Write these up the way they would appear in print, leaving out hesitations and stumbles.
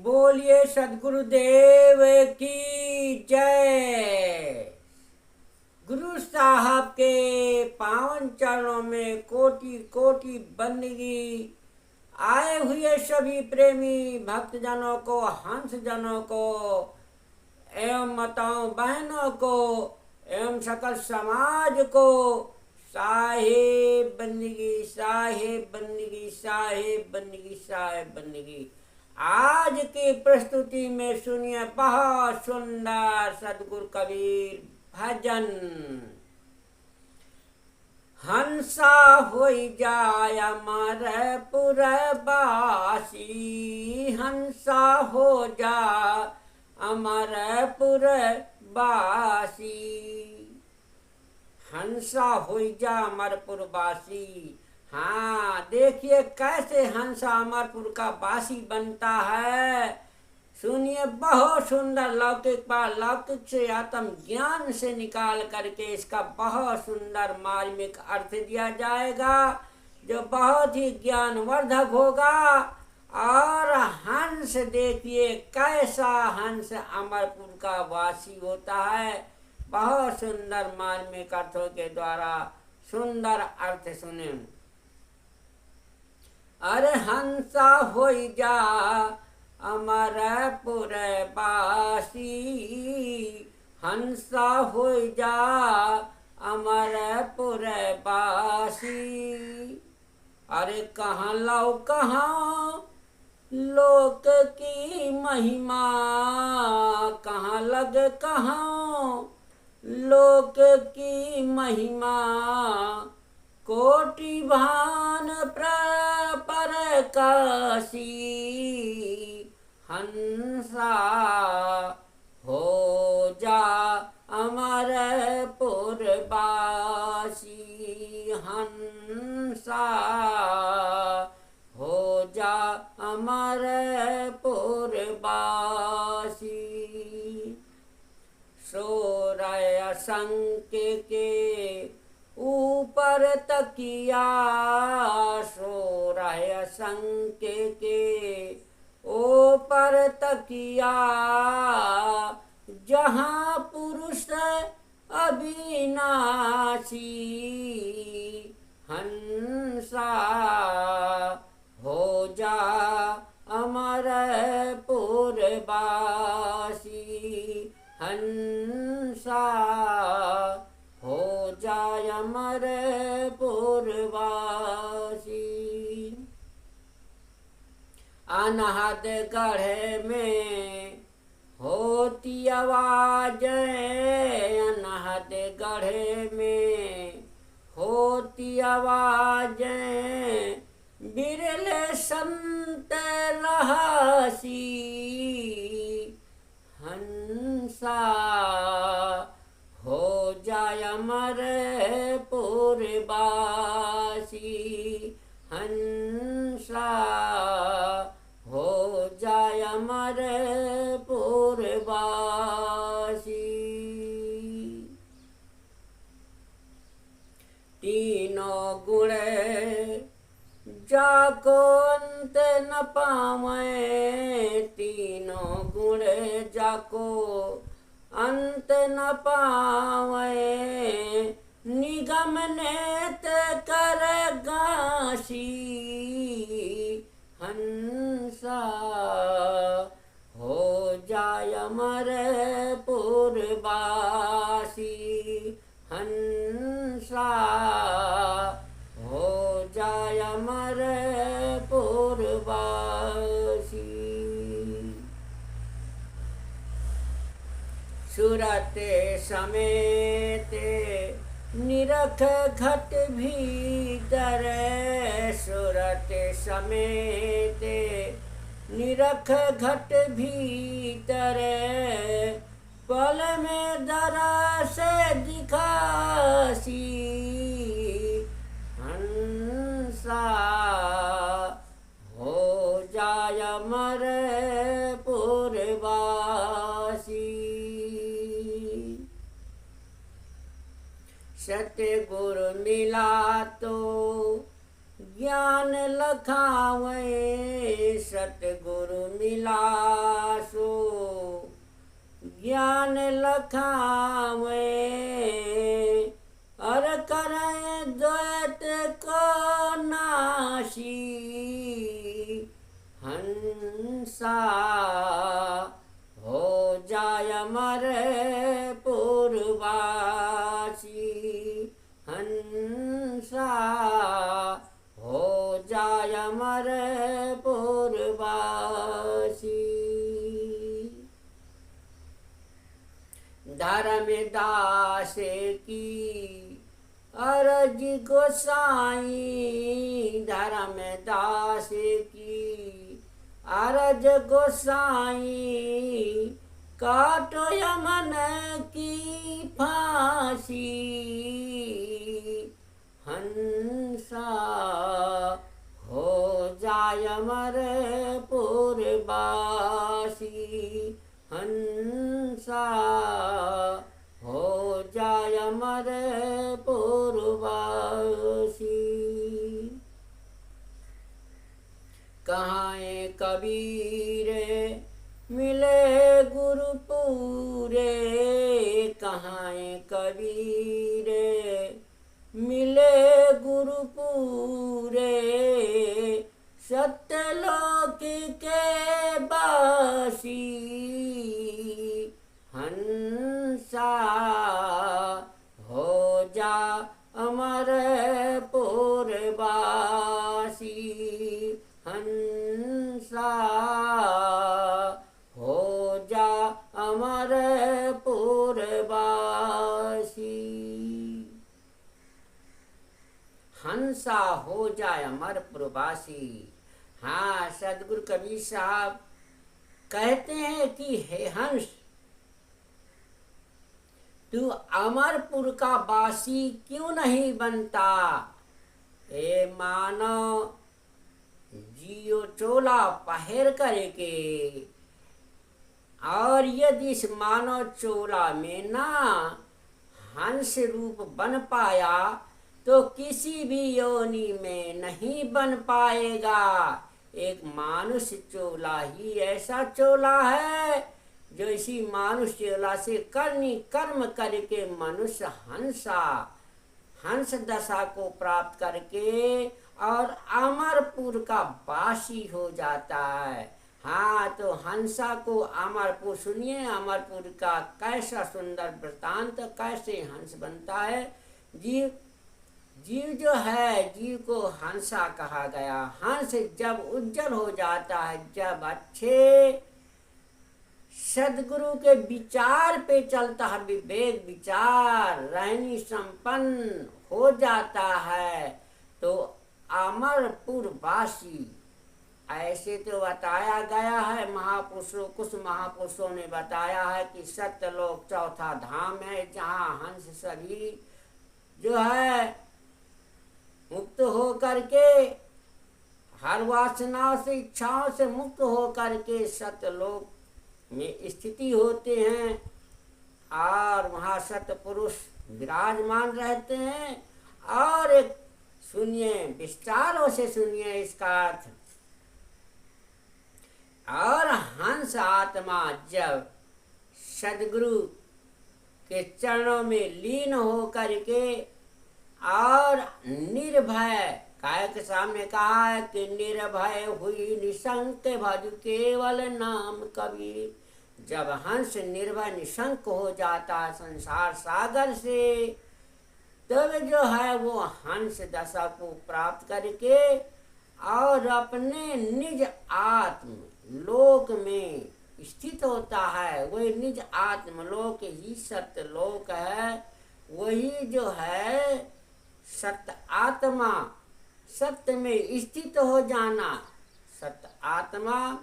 बोलिए सदगुरुदेव की जय। गुरु साहब के पावन चरणों में कोटि कोटि बंदगी। आए हुए सभी प्रेमी भक्तजनों को, हंस जनों को एवं माताओं बहनों को एवं सकल समाज को साहेब बंदगी, साहेब बंदगी, साहेब बंदगी, साहेब बंदगी। आज की प्रस्तुति में सुनिए बहुत सुंदर सदगुरु कबीर भजन। हंसा होई जाय अमरपुर बासी, हंसा हो जा अमरपुर बासी, हंसा होई जा अमरपुर बासी। हाँ, देखिए कैसे हंसा अमरपुर का बासी बनता है। सुनिए, बहुत सुंदर लौकिक पारलौकिक से आत्म ज्ञान से निकाल करके इसका बहुत सुंदर मार्मिक अर्थ दिया जाएगा, जो बहुत ही ज्ञानवर्धक होगा। और हंस देखिए कैसा हंस अमरपुर का वासी होता है। बहुत सुंदर मार्मिक अर्थों के द्वारा सुंदर अर्थ सुने। अरे हंसा होई जा अमरपुर बासी, हंसा होई जा अमरपुर बासी। अरे कहाँ लो कहाँ लोक की महिमा, कहाँ लग कहाँ लोक की महिमा। कोटि भान प्रकाशी, हंसा हो जा अमरपुर बासी, हंसा हो जा अमरपुर बासी। सोरय शंक के ऊपर तकिया, सोरय शंक के ऊपर तकिया। जहाँ पुरुष अविनाशी, हंसा हो जा अमरपुर बासी, हंसा हो जाय अमरपुर बासी। अनहद गढ़ में होती आवाज, अनहद गढ़ में होती आवाज। बिरले संत रहसी, हंसा हो जाय अमरपुर बासी, हंसा हो जाय अमरपुर बासी। तीनों गुण जाको अंत न पावे, तीनों गुण जाको अंत न पावे। निगम नेत कर गासी, हंसा हो जाय अमरपुर बासी, हंसा हो जाय अमरपुर बासी। सूरत समेत निरख घट भीतर, सूरत समेत निरख घट भीतर। पल में दरस दिखासी, हंसा हो जाय अमरपुर बासी। सतगुरु मिला तो ज्ञान लखावे, सतगुरु मिला ज्ञान लखावे और करे द्वैत को नाशी हंसा हो जाय अमर पूर्वासी हंसा हो जाय अमर पूर्वासी धर्म दास की अरज गोसाई धर्म दास की अरज गोसाई काटो यमन की फांसी हंसा हो जाय अमर पूर्वासी हंसा हो जाय अमर पूर्वासी कहाँ कबीर मिले गुरु पूरे कहाँ कबीर मिले गुरु पूरे सत्यलोक के बासी हंसा हो जा अमर पूर्वासी हंसा हो जा अमर पूर्वासी हंसा हो जाए अमर पूर्वासी। हाँ, सदगुरु कबीर साहब कहते हैं कि हे हंस, तू अमरपुर का वासी क्यों नहीं बनता। ए मानो जियो चोला पहर करके, और यदि इस मानव चोला में ना हंस रूप बन पाया तो किसी भी योनि में नहीं बन पाएगा। एक मानुष चोला ही ऐसा चोला है जो इसी मानुष चोला से करनी कर्म करके मनुष्य हंस दशा को प्राप्त करके और अमरपुर का वासी हो जाता है। हाँ, तो हंसा को अमरपुर सुनिए, अमरपुर का कैसा सुंदर वृतांत, कैसे हंस बनता है। जीव जो है, जीव को हंसा कहा गया। हंस जब उज्जवल हो जाता है, जब अच्छे सदगुरु के विचार पे चलता है, विवेक विचार रहनी संपन्न हो जाता है, तो अमरपुर वासी ऐसे तो बताया गया है महापुरुषों, कुछ महापुरुषों ने बताया है कि सत्यलोक चौथा धाम है, जहाँ हंस सभी जो है मुक्त हो करके हर वासनाओं से इच्छाओं से मुक्त हो करके सत्यलोक में स्थिति होते हैं और वहाँ सतपुरुष विराजमान रहते हैं। और एक सुनिए, विस्तारों से सुनिए इसका अर्थ। और हंस आत्मा जब सदगुरु के चरणों में लीन हो करके और निर्भय, काय के सामने कहा है कि निर्भय हुई निशंक भज केवल नाम कबीर। जब हंस निर्भय निशंक हो जाता है संसार सागर से, तब जो है वो हंस दशा को प्राप्त करके और अपने निज आत्म लोक में स्थित होता है। वही निज आत्म लोक ही सत्य लोक है। वही जो है सत्य आत्मा, सत्य में स्थित हो जाना। सत्य आत्मा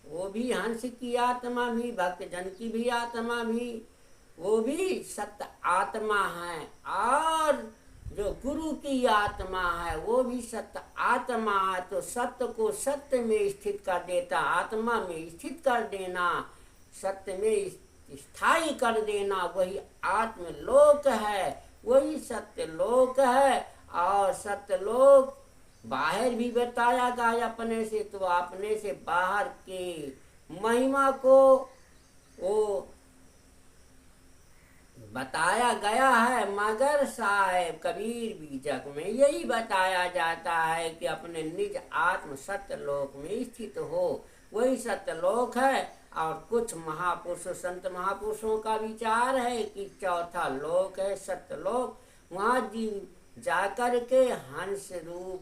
वो भी हंस की आत्मा भी, भक्त जन की भी आत्मा भी, वो भी सत्य आत्मा है। और जो गुरु की आत्मा है वो भी सत्य आत्मा है। तो सत्य को सत्य में स्थित कर देता, आत्मा में स्थित कर देना, सत्य में स्थायी कर देना, वही आत्मलोक है, वही सत्य लोक है। और सत्य लोक बाहर भी बताया गया अपने से, तो अपने से बाहर के महिमा को वो बताया गया है, मगर साहेब कबीर बीजक में यही बताया जाता है कि अपने निज आत्म सत्यलोक में स्थित हो, वही सत्यलोक है। और कुछ महापुरुषों संत महापुरुषों का विचार है कि चौथा लोक है सत्यलोक। वहाँ जी जाकर के हंस रूप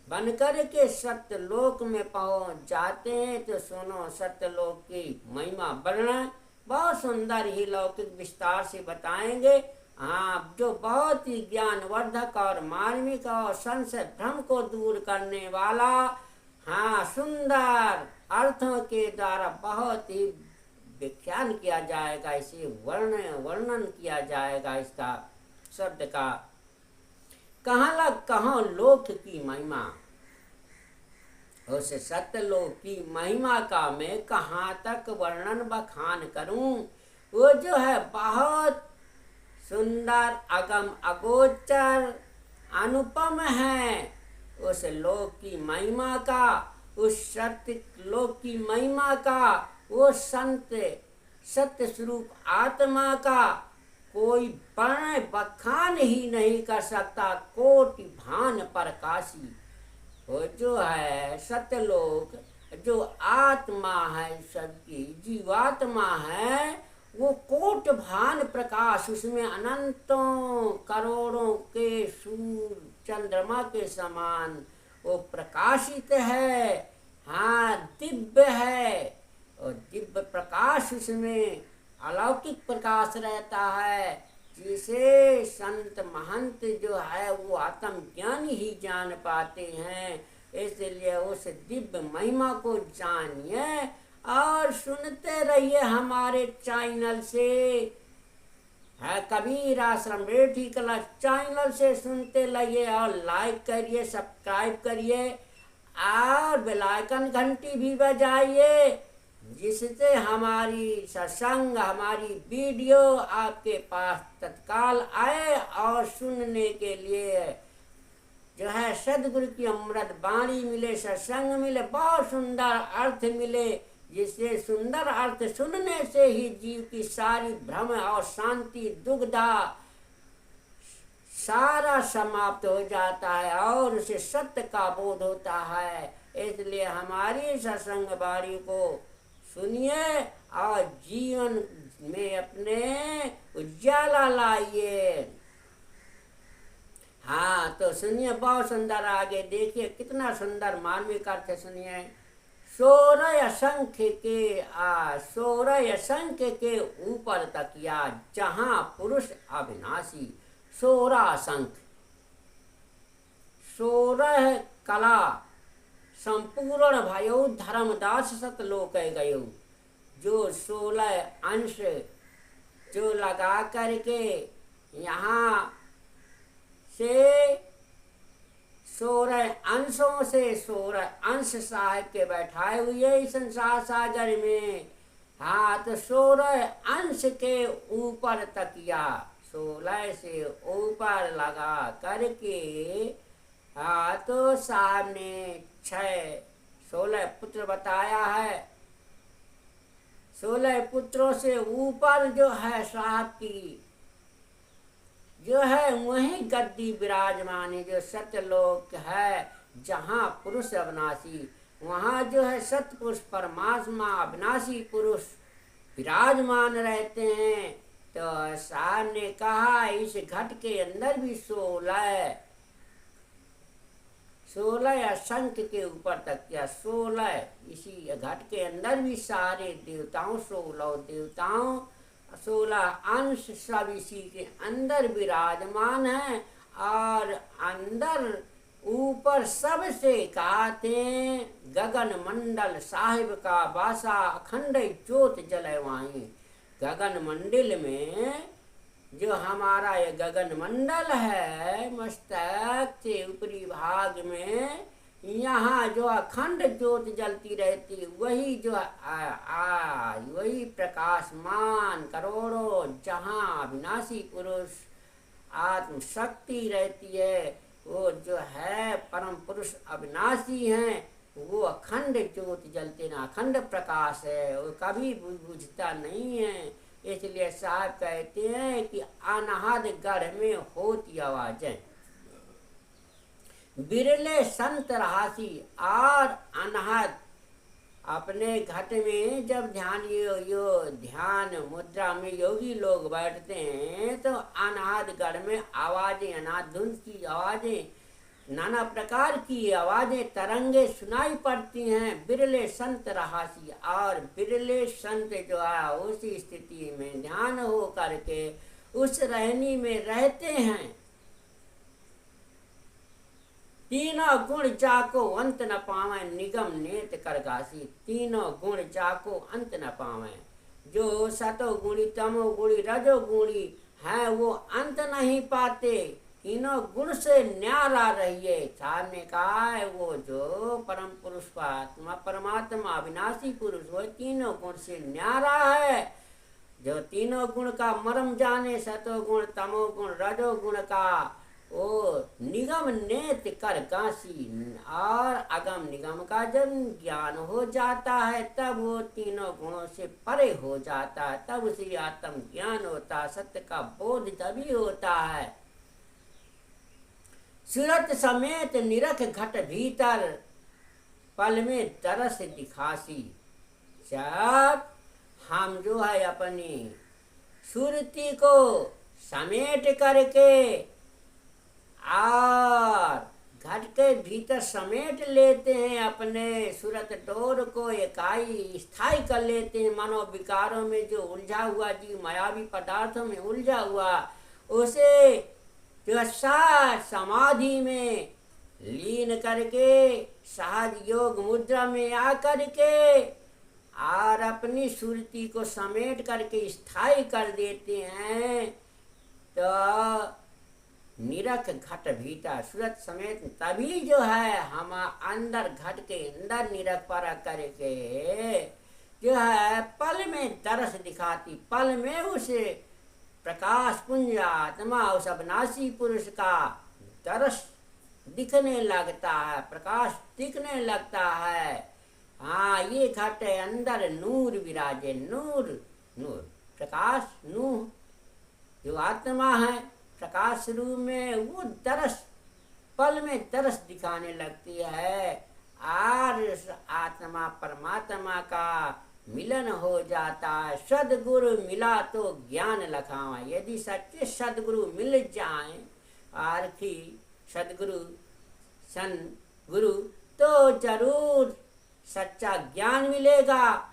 बन कर के सत्यलोक में पहुंच जाते हैं। तो सुनो सत्यलोक की महिमा वर्णन बहुत सुंदर ही लौकिक विस्तार से बताएंगे। हाँ, जो बहुत ही ज्ञानवर्धक और मार्मिक और संशय भ्रम को दूर करने वाला, हाँ, सुंदर अर्थों के द्वारा बहुत ही व्याख्यान किया जाएगा, इसे वर्णन किया जाएगा इसका शब्द का। कहाँ लग कहाँ लोक की महिमा, उस सत्यलोक की महिमा का मैं कहाँ तक वर्णन बखान करूं। वो जो है बहुत सुंदर अगम अगोचर अनुपम है। उस लोक की महिमा का, उस सत्य लोक की महिमा का, वो सत्य स्वरूप आत्मा का कोई वर्ण बखान ही नहीं कर सकता। कोटि भान प्रकाशी, वो जो है सत्यलोक, जो आत्मा है सबकी जीवात्मा है, वो कोट भान प्रकाश, उसमें अनंतों करोड़ों के सूर्य चंद्रमा के समान वो प्रकाशित है। हाँ, दिव्य है और दिव्य प्रकाश उसमें अलौकिक प्रकाश रहता है, जिसे संत महंत जो है वो आत्म ज्ञान ही जान पाते हैं। इसलिए उस दिव्य महिमा को जानिए और सुनते रहिए हमारे चैनल से, है कबीर आश्रम रेठी कला चैनल से सुनते रहिए और लाइक करिए, सब्सक्राइब करिए और बेल आइकन घंटी भी बजाइए, जिससे हमारी सत्संग, हमारी वीडियो आपके पास तत्काल आए और सुनने के लिए जो है सदगुरु की अमृत वाणी मिले, सत्संग मिले, बहुत सुंदर अर्थ मिले, जिससे सुंदर अर्थ सुनने से ही जीव की सारी भ्रम और शांति दुग्धा सारा समाप्त हो जाता है और उसे सत्य का बोध होता है। इसलिए हमारी सत्संग वाणी को सुनिए और जीवन में अपने उजाला लाइए। हाँ, तो सुनिए बहुत सुंदर, आगे देखिए कितना सुंदर मार्मिक अर्थ सुनिए। सोरय संख के ऊपर तकिया, जहाँ पुरुष अविनाशी। सोरा शंख, सोरह कला संपूर्ण भयो, धर्मदास सतलोक गयो। जो 16 अंश जो लगा करके यहाँ से 16 अंशों से 16 अंश साहिब के बैठाए हुए इस संसार सागर में। हाँ, तो 16 अंश के ऊपर तकिया, 16 से ऊपर लगा करके, हाँ, तो साहब ने 16 पुत्र बताया है। 16 पुत्रों से ऊपर जो है साहब की जो है वही गद्दी विराजमान है, जो सत्यलोक है, जहाँ पुरुष अविनाशी, वहाँ जो है सतपुरुष परमात्मा अविनाशी पुरुष विराजमान रहते हैं। तो साहब ने कहा इस घट के अंदर भी 16 शंख के ऊपर तक क्या 16, इसी घट के अंदर भी सारे देवताओं 16 देवताओं 16 अंश सब इसी के अंदर विराजमान है। और अंदर ऊपर सबसे कहते गगन मंडल साहिब का वासा, अखंड ज्योत जले वहीं। गगन मंडल में जो हमारा ये गगन मंडल है, मस्तक के ऊपरी भाग में यहाँ जो अखंड ज्योत जलती रहती, वही जो वही प्रकाशमान करोड़ों जहाँ अविनाशी पुरुष आत्म शक्ति रहती है, वो जो है परम पुरुष अविनाशी हैं, वो अखंड ज्योत जलते ना, अखंड प्रकाश है, वो कभी बुझता नहीं है। इसलिए साहब कहते हैं कि अनहद गढ़ में होती आवाजें, बिरले संत रहासी। और अनहद अपने घट में जब ध्यान ध्यान मुद्रा में योगी लोग बैठते हैं तो अनहद गढ़ में आवाजें, अनाद धुन की आवाजें, नाना प्रकार की आवाजें, तरंगे सुनाई पड़ती हैं। बिरले संत रहासी, और बिरले संत जो है उसी स्थिति में ध्यान हो करके उस रहनी में रहते हैं। तीनों गुण जाको अंत न पावे, निगम नेत करगासी। तीनों गुण जाको अंत न पावे, जो सतो गुणी, तमो गुणी, रजो गुणी है वो अंत नहीं पाते। तीनों गुण से न्यारा रहिए। साहब ने कहा है वो जो परम पुरुष आत्मा परमात्मा अविनाशी पुरुष, वो तीनों गुण से न्यारा है। जो तीनों गुण का मर्म जाने, सतो गुण, तमो गुण, रजो गुण का वो निगम नेत कर काशी, और अगम निगम का जब ज्ञान हो जाता है तब वो तीनों गुणों से परे हो जाता है, तब उसे आत्म ज्ञान होता है, सत्य का बोध तभी होता है। सूरत समेत निरख घट भीतर, पल में तरस दिखासी। जब हम जो है अपनी सुरती को समेट करके और घट के भीतर समेट लेते हैं, अपने सूरत डोर को इकाई स्थायी कर लेते हैं। मनोविकारों में जो उलझा हुआ जीव मायावी पदार्थों में उलझा हुआ, उसे जो समाधि में लीन करके सहज योग मुद्रा में आकर के और अपनी सुरती को समेट करके स्थायी कर देते हैं। तो निरख घट भीतर सूरत समेत, तभी जो है हम अंदर घट के अंदर निरख पर करके जो है पल में तरस दिखाती, पल में उसे प्रकाश पुंज आत्मा उस अविनाशी पुरुष का तरस दिखने लगता है, प्रकाश दिखने लगता है। हाँ, ये घट है, अंदर नूर विराजे, नूर नूर प्रकाश, नूर जो आत्मा है प्रकाश रूप में, वो तरस पल में तरस दिखाने लगती है और आत्मा परमात्मा का मिलन हो जाता है। सदगुरु मिला तो ज्ञान लखावा। यदि सच्चे सदगुरु मिल जाए और की सदगुरु सन गुरु, तो जरूर सच्चा ज्ञान मिलेगा।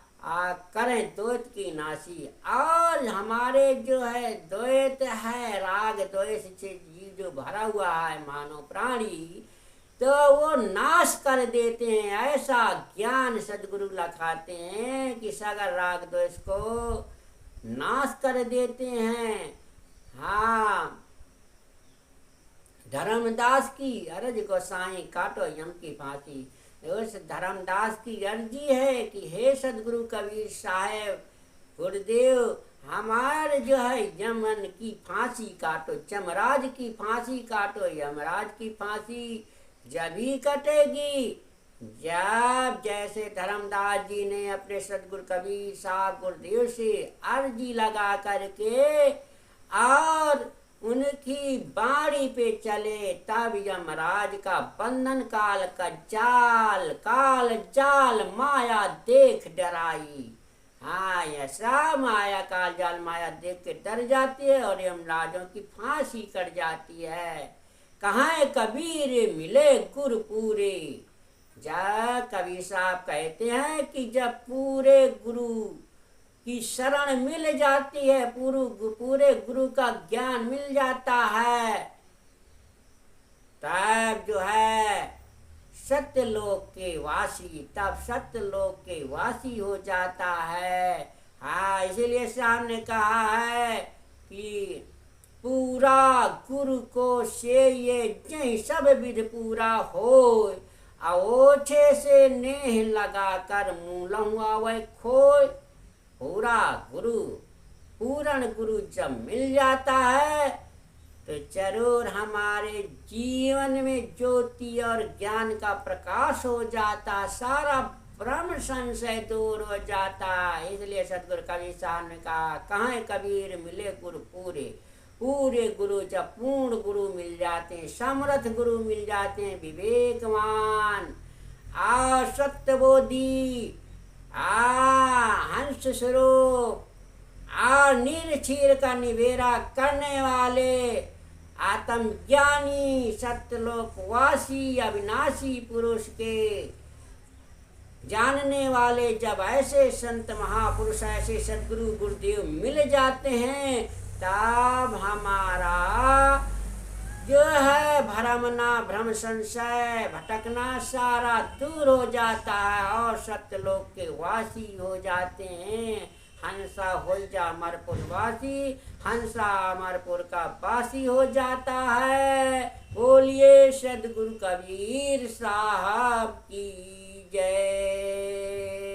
करें द्वैत की नाशी, और हमारे जो है द्वैत है, राग द्वेष से जीव जो भरा हुआ है मानव प्राणी, तो वो नाश कर देते हैं। ऐसा ज्ञान सदगुरु लखाते हैं कि सगर राग द्वेष को नाश कर देते हैं। हाँ, धर्मदास की अरज गोसाई काटो यम की फांसी। उस धर्मदास की अर्जी है कि हे सदगुरु कबीर साहेब गुरुदेव, हमारे जो है यमन की फांसी काटो, यमराज की फांसी काटो। यमराज की फांसी जब ही कटेगी जब जैसे धर्मदास जी ने अपने सदगुरु कबीर साहब गुरुदेव से अर्जी लगा करके और उनकी बाड़ी पे चले, तब यमराज का बंधन काल का जाल, काल जाल माया देख डराई। हाँ, ऐसा माया काल जाल माया देख के डर जाती है और यमराजों की फांसी कट जाती है। कहाँ कबीर मिले गुरु पूरे। जब कबीर साहब कहते हैं कि जब पूरे गुरु की शरण मिल जाती है, पूरे गुरु का ज्ञान मिल जाता है, तब जो है सत्यलोक के वासी, तब सत्यलोक के वासी हो जाता है। हाँ, इसीलिए सामने कहा है कि पूरा गुरु को से ये जय सब विध पूरा हो, ओछे से नेह लगा कर मूलम आवे खोय। पूरा गुरु, पूर्ण गुरु जब मिल जाता है तो जरूर हमारे जीवन में ज्योति और ज्ञान का प्रकाश हो जाता, सारा भ्रम संशय दूर हो जाता। इसलिए सतगुरु कबीर साहब ने कहा, कहाँ कबीर मिले गुरु पूरे, पूरे गुरु जब पूर्ण गुरु मिल जाते हैं, समर्थ गुरु मिल जाते हैं, विवेकवान सत्यबोधी हंस स्वरूप नीर क्षीर का निवेरा करने वाले आत्मज्ञानी सत्यलोकवासी अविनाशी पुरुष के जानने वाले जब ऐसे संत महापुरुष ऐसे सदगुरु गुरुदेव मिल जाते हैं, तब हमारा जो है भ्रम संशय भटकना सारा दूर हो जाता है और सत्यलोक के वासी हो जाते हैं। हंसा हो जा अमरपुर वासी, हंसा अमरपुर का वासी हो जाता है। बोलिए सदगुरु कबीर साहब की जय।